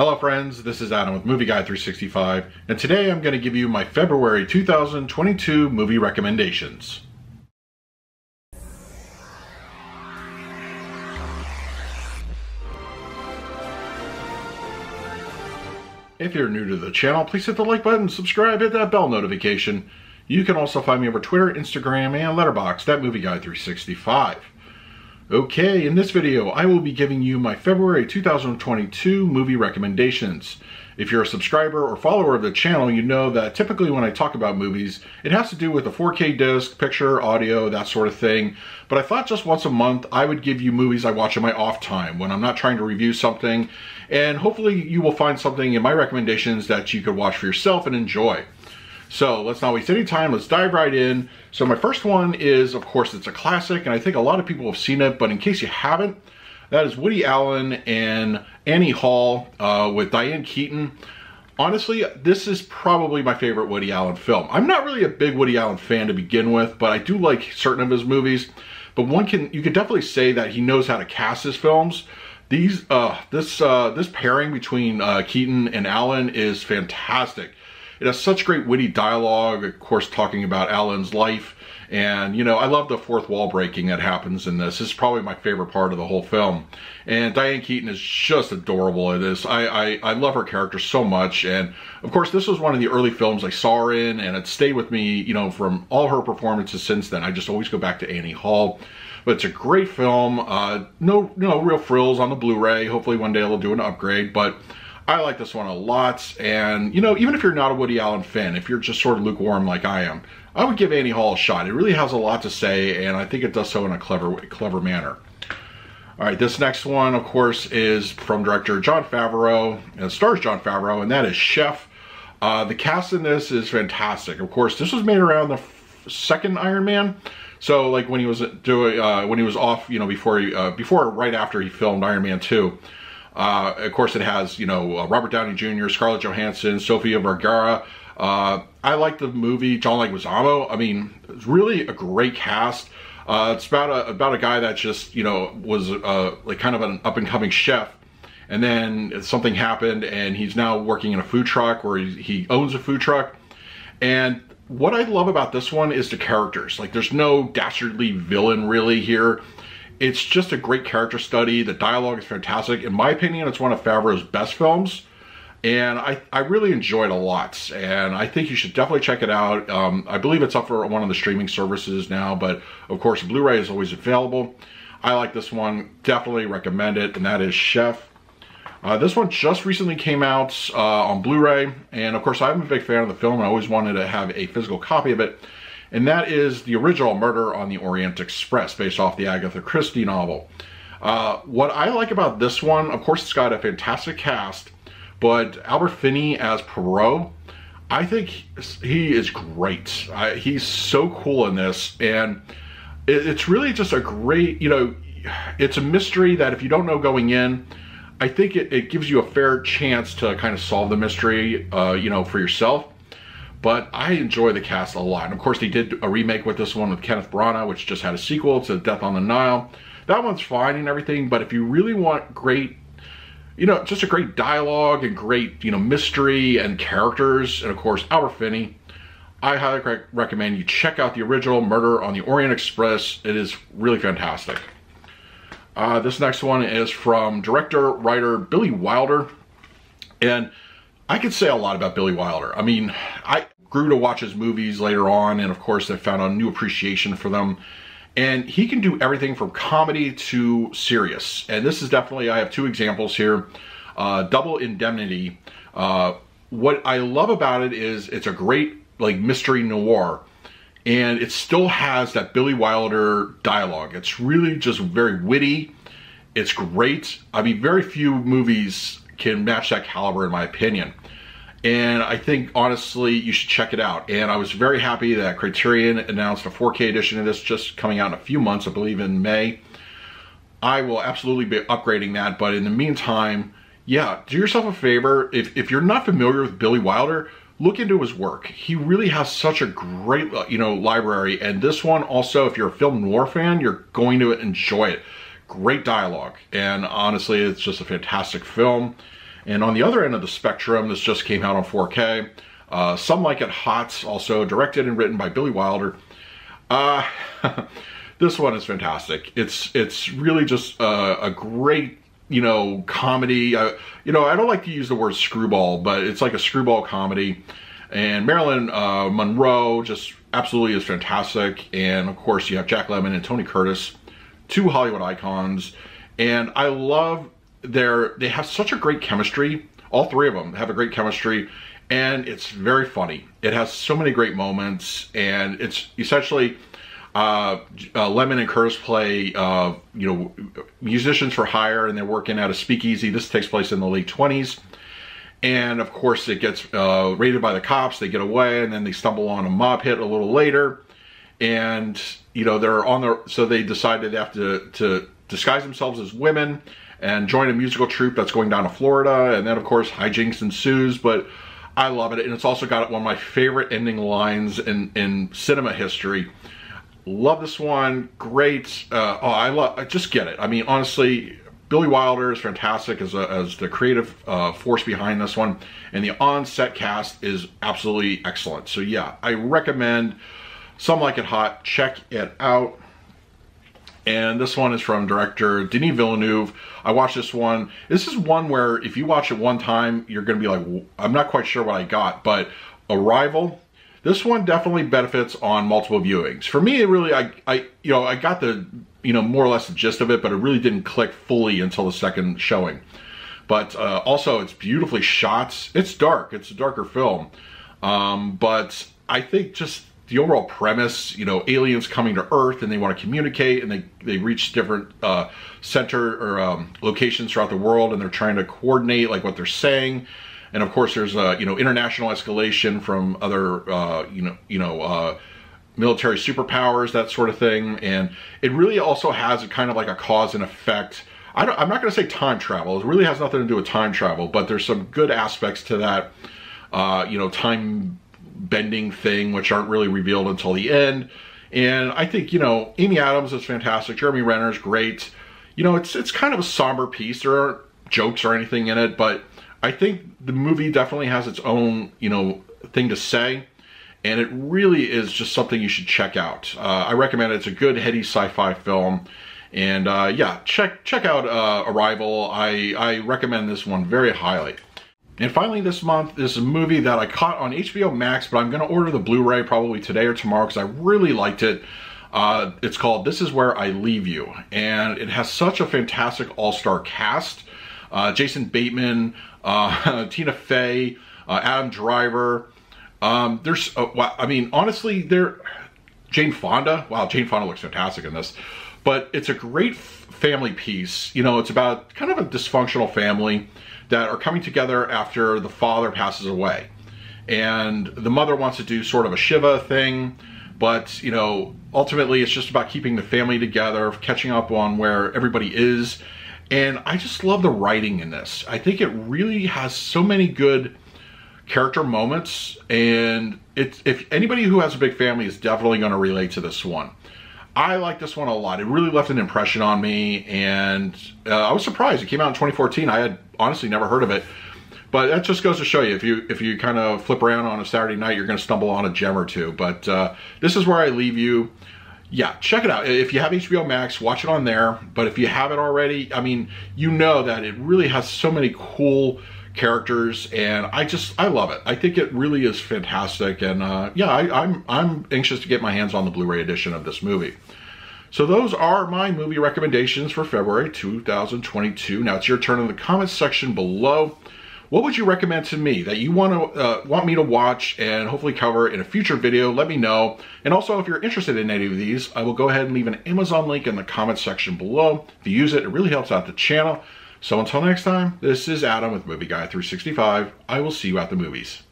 Hello friends, this is Adam with Movie Guy 365, and today I'm going to give you my February 2022 movie recommendations. If you're new to the channel, please hit the like button, subscribe, hit that bell notification. You can also find me over Twitter, Instagram, and Letterboxd at Movie Guy 365. Okay, in this video, I will be giving you my February 2022 movie recommendations. If you're a subscriber or follower of the channel, you know that typically when I talk about movies, it has to do with a 4K disc, picture, audio, that sort of thing. But I thought just once a month, I would give you movies I watch in my off time when I'm not trying to review something. And hopefully you will find something in my recommendations that you could watch for yourself and enjoy. So let's not waste any time, let's dive right in. So my first one is, of course, it's a classic, and I think a lot of people have seen it, but in case you haven't, that is Woody Allen and Annie Hall with Diane Keaton. Honestly, this is probably my favorite Woody Allen film. I'm not really a big Woody Allen fan to begin with, but I do like certain of his movies. But you could definitely say that he knows how to cast his films. This pairing between Keaton and Allen is fantastic. It has such great witty dialogue, of course, talking about Allen's life. And, you know, I love the fourth wall breaking that happens in this. This is probably my favorite part of the whole film. And Diane Keaton is just adorable in this. I love her character so much. And, of course, this was one of the early films I saw her in, and it stayed with me, you know, from all her performances since then. I just always go back to Annie Hall. But it's a great film. No real frills on the Blu Ray. Hopefully one day they'll do an upgrade. But I like this one a lot, and you know, even if you're not a Woody Allen fan, if you're just sort of lukewarm like I am, I would give Annie Hall a shot. It really has a lot to say, and I think it does so in a clever manner. All right, this next one, of course, is from director Jon Favreau, and it stars Jon Favreau, and that is Chef. The cast in this is fantastic. Of course, this was made around the second Iron Man, so like when he was off, you know, right after he filmed Iron Man 2. Of course, it has, you know, Robert Downey Jr., Scarlett Johansson, Sofia Vergara. I like the movie. John Leguizamo. I mean, it's really a great cast. It's about a guy that just, you know, was like kind of an up-and-coming chef, and then something happened, and he's now working in a food truck, where he owns a food truck. And what I love about this one is the characters. Like, there's no dastardly villain really here. It's just a great character study. The dialogue is fantastic. In my opinion, it's one of Favreau's best films. And I really enjoyed it a lot. And I think you should definitely check it out. I believe it's up for one of the streaming services now. But, of course, Blu Ray is always available. I like this one. Definitely recommend it. And that is Chef. This one just recently came out on Blu Ray. And, of course, I'm a big fan of the film. And I always wanted to have a physical copy of it. And that is the original Murder on the Orient Express, based off the Agatha Christie novel. What I like about this one, of course, it's got a fantastic cast, but Albert Finney as Poirot, I think he is great. He's so cool in this, and it's really just a great, you know, it's a mystery that if you don't know going in, I think it gives you a fair chance to kind of solve the mystery, you know, for yourself. But I enjoy the cast a lot. And of course, they did a remake with this one with Kenneth Branagh, which just had a sequel to Death on the Nile. That one's fine and everything, but if you really want great, you know, just a great dialogue and great, you know, mystery and characters, and of course, Albert Finney, I highly recommend you check out the original Murder on the Orient Express. It is really fantastic. This next one is from director-writer Billy Wilder. And I could say a lot about Billy Wilder. I mean, I grew to watch his movies later on, and of course I found a new appreciation for them. And he can do everything from comedy to serious. And this is definitely, I have two examples here. Double Indemnity. What I love about it is it's a great like mystery noir. And it still has that Billy Wilder dialogue. It's really just very witty. It's great. I mean, very few movies can match that caliber in my opinion. And I think, honestly, you should check it out. And I was very happy that Criterion announced a 4K edition of this just coming out in a few months, I believe in May. I will absolutely be upgrading that, but in the meantime, yeah, do yourself a favor. If you're not familiar with Billy Wilder, look into his work. He really has such a great, you know, library. And this one also, if you're a film noir fan, you're going to enjoy it. Great dialogue. And honestly, it's just a fantastic film. And on the other end of the spectrum, this just came out on 4K. Some Like It Hot, also directed and written by Billy Wilder. This one is fantastic. It's really just a great, you know, comedy. You know, I don't like to use the word screwball, but it's like a screwball comedy. And Marilyn Monroe just absolutely is fantastic. And of course, you have Jack Lemmon and Tony Curtis, two Hollywood icons. And I love they have such a great chemistry. All three of them have a great chemistry. And it's very funny. It has so many great moments. And it's essentially Lemmon and Curtis play, you know, musicians for hire, and they're working at a speakeasy. This takes place in the late 20s. And of course it gets raided by the cops, they get away, and then they stumble on a mob hit a little later. And, you know, they're on the, so they decided they have to disguise themselves as women and join a musical troupe that's going down to Florida. And then of course hijinks ensues, but I love it. And it's also got one of my favorite ending lines in cinema history. Love this one, great. I just get it. I mean, honestly, Billy Wilder is fantastic as the creative force behind this one, and the on-set cast is absolutely excellent. So yeah, I recommend Some Like It Hot. Check it out. And this one is from director Denis Villeneuve. I watched this one. This is one where if you watch it one time, you're going to be like, I'm not quite sure what I got, but Arrival. This one definitely benefits on multiple viewings. For me, it really, you know, I got the, you know, more or less the gist of it, but it really didn't click fully until the second showing. But also, it's beautifully shot. It's dark. It's a darker film. But I think just the overall premise, you know, aliens coming to Earth and they want to communicate, and they reach different center or locations throughout the world, and they're trying to coordinate like what they're saying. And of course, there's you know, international escalation from other military superpowers, that sort of thing. And it really also has a kind of like a cause and effect. I'm not going to say time travel. It really has nothing to do with time travel, but there's some good aspects to that, you know, time bending thing, which aren't really revealed until the end. And I think, you know, Amy Adams is fantastic. Jeremy Renner is great. You know, it's kind of a somber piece. There aren't jokes or anything in it, but I think the movie definitely has its own, you know, thing to say, and it really is just something you should check out. I recommend it. It's a good, heady sci-fi film, and yeah, check out Arrival. I recommend this one very highly. And finally this month is a movie that I caught on HBO Max, but I'm going to order the Blu Ray probably today or tomorrow because I really liked it. It's called This Is Where I Leave You, and it has such a fantastic all-star cast. Jason Bateman, Tina Fey, Adam Driver. There's, I mean, honestly, Jane Fonda. Wow, Jane Fonda looks fantastic in this. But it's a great family piece. You know, it's about kind of a dysfunctional family that are coming together after the father passes away. And the mother wants to do sort of a Shiva thing, but, you know, ultimately it's just about keeping the family together, catching up on where everybody is. And I just love the writing in this. I think it really has so many good character moments, and if anybody who has a big family is definitely going to relate to this one. I like this one a lot. It really left an impression on me, and I was surprised. It came out in 2014. I had honestly never heard of it, but that just goes to show you, if you kind of flip around on a Saturday night, you're going to stumble on a gem or two. But This Is Where I Leave You. Yeah, check it out. If you have HBO Max, watch it on there. But if you haven't already, I mean, you know that it really has so many cool characters, and I love it. I think it really is fantastic, and yeah, I'm anxious to get my hands on the Blu-ray edition of this movie. So those are my movie recommendations for February 2022. Now it's your turn in the comments section below. What would you recommend to me that you want me to watch and hopefully cover in a future video? Let me know. And also, if you're interested in any of these, I will go ahead and leave an Amazon link in the comments section below. If you use it, it really helps out the channel. So until next time, this is Adam with Movie Guy 365. I will see you at the movies.